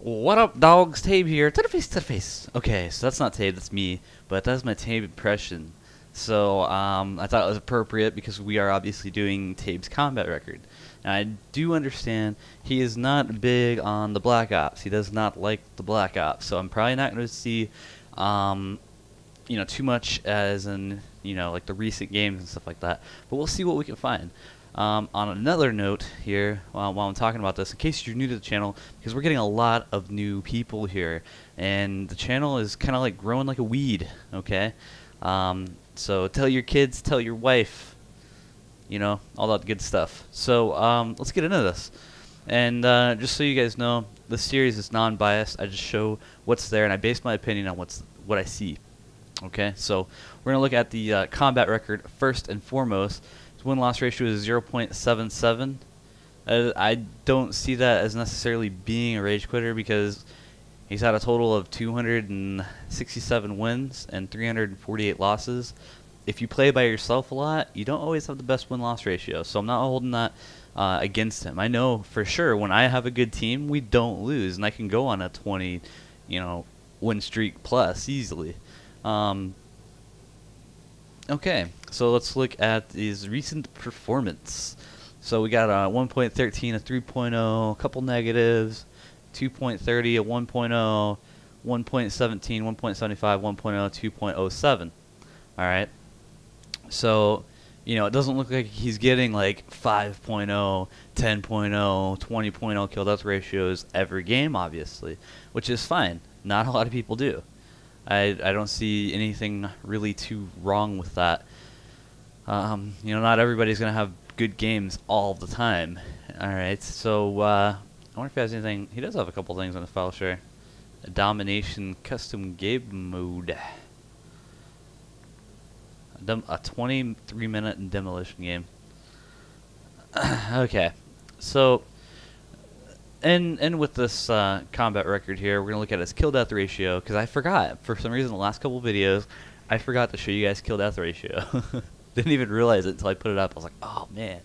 What up, dogs? Tejbz here. To the face, to the face. Okay, so that's not Tejbz, that's me, but that's my Tejbz impression. So, I thought it was appropriate because we are obviously doing Tejbz combat record. And I do understand he is not big on the Black Ops. He does not like the Black Ops. So I'm probably not going to see, too much as in, like the recent games and stuff like that. But we'll see what we can find. On another note here, while I'm talking about this, in case you're new to the channel, because we're getting a lot of new people here, and the channel is kind of like growing like a weed, okay? So tell your kids, tell your wife, all that good stuff. So let's get into this. And just so you guys know, this series is non-biased. I just show what's there, and I base my opinion on what I see. Okay, so we're gonna look at the combat record first and foremost. His win-loss ratio is 0.77. I don't see that as necessarily being a rage quitter because he's had a total of 267 wins and 348 losses. If you play by yourself a lot, you don't always have the best win-loss ratio, so I'm not holding that against him. I know for sure when I have a good team, we don't lose, and I can go on a 20, win streak plus easily. Okay, so let's look at his recent performance. So we got a 1.13, a 3.0, a couple negatives, 2.30, a 1.0, 1.17, 1.75, 1.0, 2.07. Alright, so, it doesn't look like he's getting like 5.0, 10.0, 20.0 kill death ratios every game, obviously, which is fine. Not a lot of people do. I don't see anything really too wrong with that. Not everybody's going to have good games all the time. Alright, so I wonder if he has anything. He does have a couple things on his file share. A domination custom game mode. A 23-minute demolition game. Okay, so and with this combat record here, we're going to look at his kill death ratio, because I forgot, for some reason, the last couple videos, I forgot to show you guys kill death ratio. Didn't even realize it until I put it up. I was like, oh man.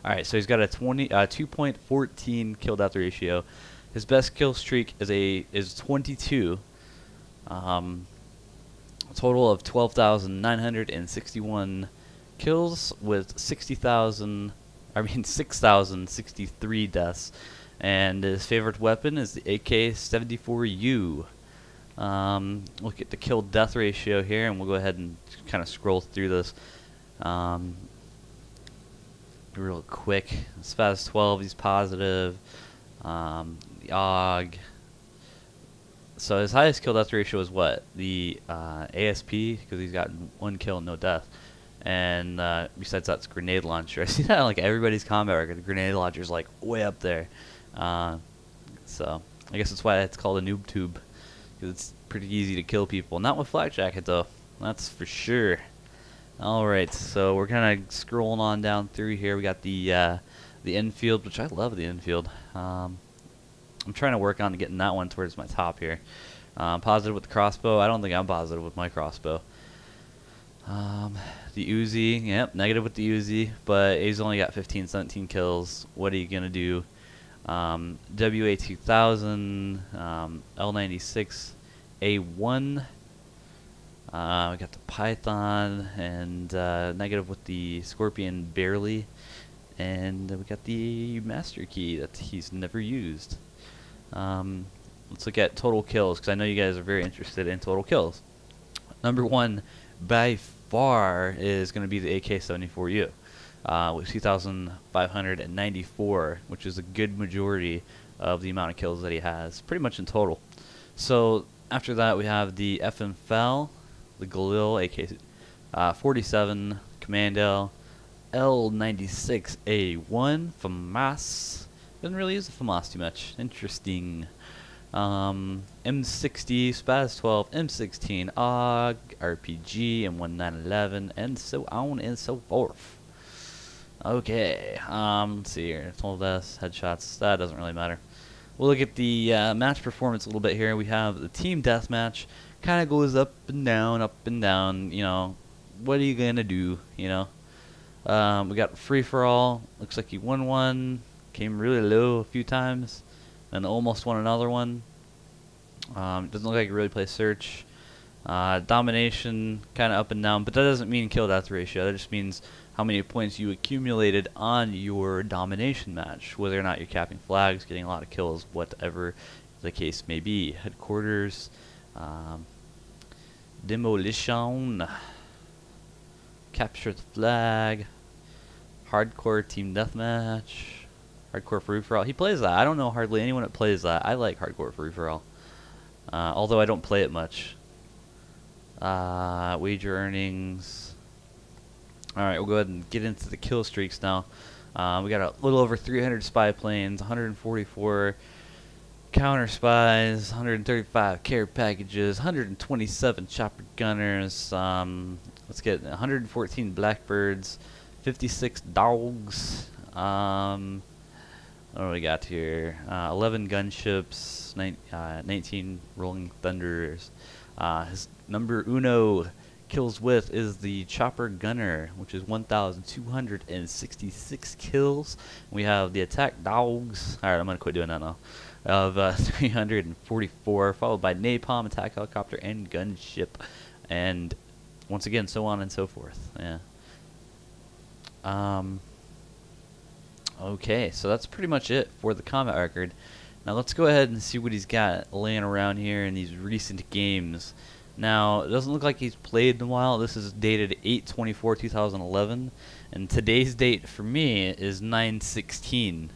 Alright, so he's got a 2.14 kill death ratio. His best kill streak is 22. A total of 12,961 kills with 6,063 deaths. And his favorite weapon is the AK-74U. Look at the kill death ratio here, and we'll go ahead and kind of scroll through this real quick. Spaz 12, he's positive. The AUG. So his highest kill death ratio is what? The ASP, because he's got 1 kill and no death. And besides that, it's grenade launcher. I see that on like everybody's combat record. The grenade launcher's like way up there. So I guess that's why it's called a noob tube, because it's pretty easy to kill people. Not with flak jacket though, that's for sure. Alright, so we're kind of scrolling on down through here. We got the infield, which I love the infield. I'm trying to work on getting that one towards my top here. Positive with the crossbow. I don't think I'm positive with my crossbow. The Uzi, yep, negative with the Uzi, but he's only got 15, 17 kills. What are you gonna do? WA2000, L96, A1. We got the Python, and negative with the Scorpion barely. And we got the Master Key that he's never used. Let's look at total kills, because I know you guys are very interested in total kills. Number one, by far, is going to be the AK-74U. With 2,594, which is a good majority of the amount of kills that he has, pretty much in total. So after that, we have the FMFL, the Galil AK-47, Commando, L96A1, FAMAS. Doesn't really use the FAMAS too much. Interesting. M60, Spaz 12, M16, AUG, RPG, M1911, and so on and so forth. Okay, let's see here. Total deaths, headshots, that doesn't really matter. We'll look at the match performance a little bit here. We have the team deathmatch. Kind of goes up and down, what are you going to do, We got free-for-all. Looks like he won one. Came really low a few times. And almost won another one. Doesn't look like he really plays search. Domination, kind of up and down, but that doesn't mean kill death ratio. That just means how many points you accumulated on your domination match, whether or not you're capping flags, getting a lot of kills, whatever the case may be. Headquarters, demolition, capture the flag, hardcore team deathmatch, hardcore free for all. He plays that. I don't know hardly anyone that plays that. I like hardcore free for all, although I don't play it much. Wager earnings. Alright, we'll go ahead and get into the kill streaks now. We got a little over 300 spy planes, 144 counter spies, 135 care packages, 127 chopper gunners. Let's get 114 blackbirds, 56 dogs. What do we got here? 11 gunships, 19 rolling thunders. His number uno kills with is the chopper gunner, which is 1,266 kills. We have the attack dogs. All right, I'm gonna quit doing that now. Of 344, followed by napalm, attack helicopter, and gunship, and once again, so on and so forth. Yeah. Okay, so that's pretty much it for the combat record. Now let's go ahead and see what he's got laying around here in these recent games. Now, it doesn't look like he's played in a while. This is dated 8/24/2011, and today's date for me is 9/16.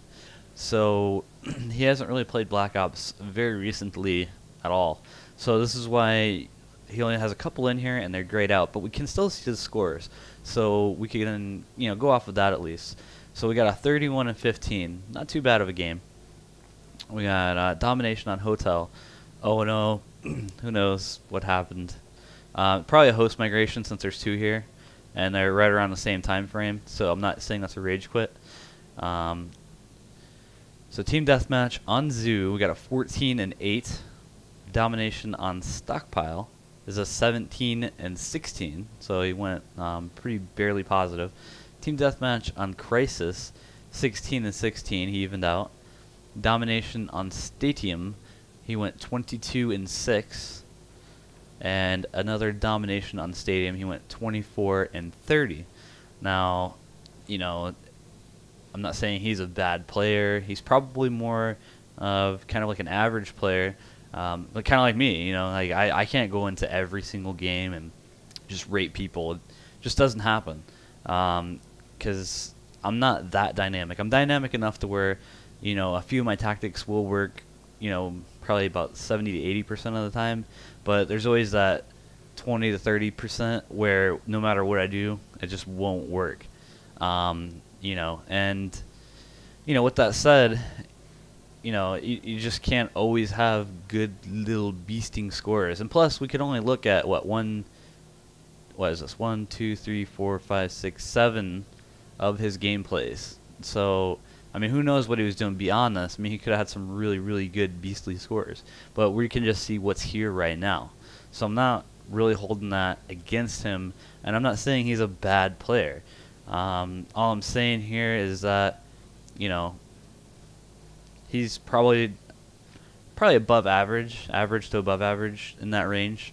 So he hasn't really played Black Ops very recently at all. So this is why he only has a couple in here, and they're grayed out. But we can still see his scores, so we can go off of that at least. So we got a 31 and 15, not too bad of a game. We got domination on hotel. Oh no, who knows what happened? Probably a host migration since there's two here, and they're right around the same time frame. So I'm not saying that's a rage quit. So team deathmatch on zoo, we got a 14 and 8. Domination on stockpile is a 17 and 16. So he went pretty barely positive. Team deathmatch on crisis, 16 and 16. He evened out. Domination on stadium, he went 22 and 6. And another domination on stadium, he went 24 and 30. Now, I'm not saying he's a bad player. He's probably more of kind of like an average player, but kind of like me. Like I can't go into every single game and just rate people. It just doesn't happen, because I'm not that dynamic. I'm dynamic enough to where a few of my tactics will work, probably about 70 to 80% of the time, but there's always that 20 to 30% where no matter what I do, it just won't work. And with that said, you just can't always have good little beasting scores. And plus, we could only look at what is this? 1, 2, 3, 4, 5, 6, 7 of his gameplays. So who knows what he was doing beyond this? He could have had some really, really good beastly scores. But we can just see what's here right now. So I'm not really holding that against him, and I'm not saying he's a bad player. All I'm saying here is that, he's probably above average to above average in that range.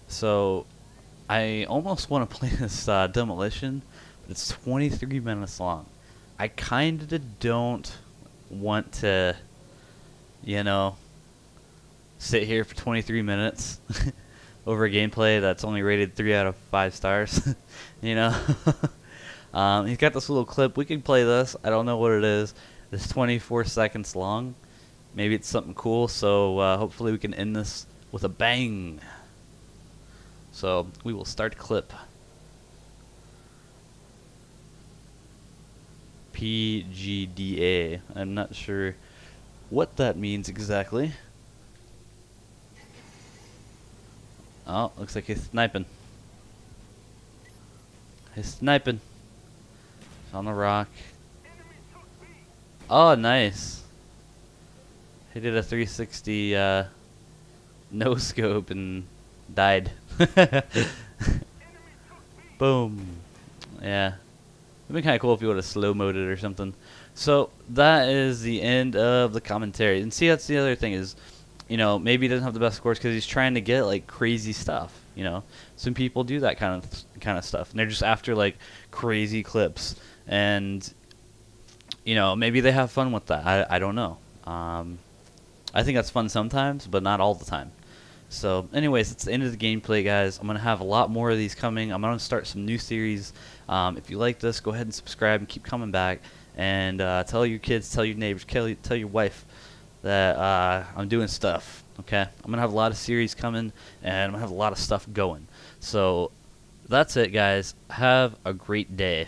So I almost want to play this demolition, but it's 23 minutes long. I kind of don't want to, sit here for 23 minutes over a gameplay that's only rated 3 out of 5 stars. He's got this little clip. We can play this. I don't know what it is. It's 24 seconds long. Maybe it's something cool. So hopefully we can end this with a bang. So we will start clip. PGDA. I'm not sure what that means exactly. Oh, looks like he's sniping. He's sniping. He's on the rock. Oh, nice. He did a 360 no scope and died. Boom. Yeah. It'd been kind of cool if you would have slow-moded or something. So that is the end of the commentary. And see, that's the other thing is, maybe he doesn't have the best scores because he's trying to get like crazy stuff. Some people do that kind of stuff, and they're just after like crazy clips, and maybe they have fun with that. I don't know. I think that's fun sometimes, but not all the time. So, anyways, it's the end of the gameplay, guys. I'm going to have a lot more of these coming. I'm going to start some new series. If you like this, go ahead and subscribe and keep coming back. And tell your kids, tell your neighbors, tell your wife that I'm doing stuff. Okay? I'm going to have a lot of series coming, and I'm going to have a lot of stuff going. So, that's it, guys. Have a great day.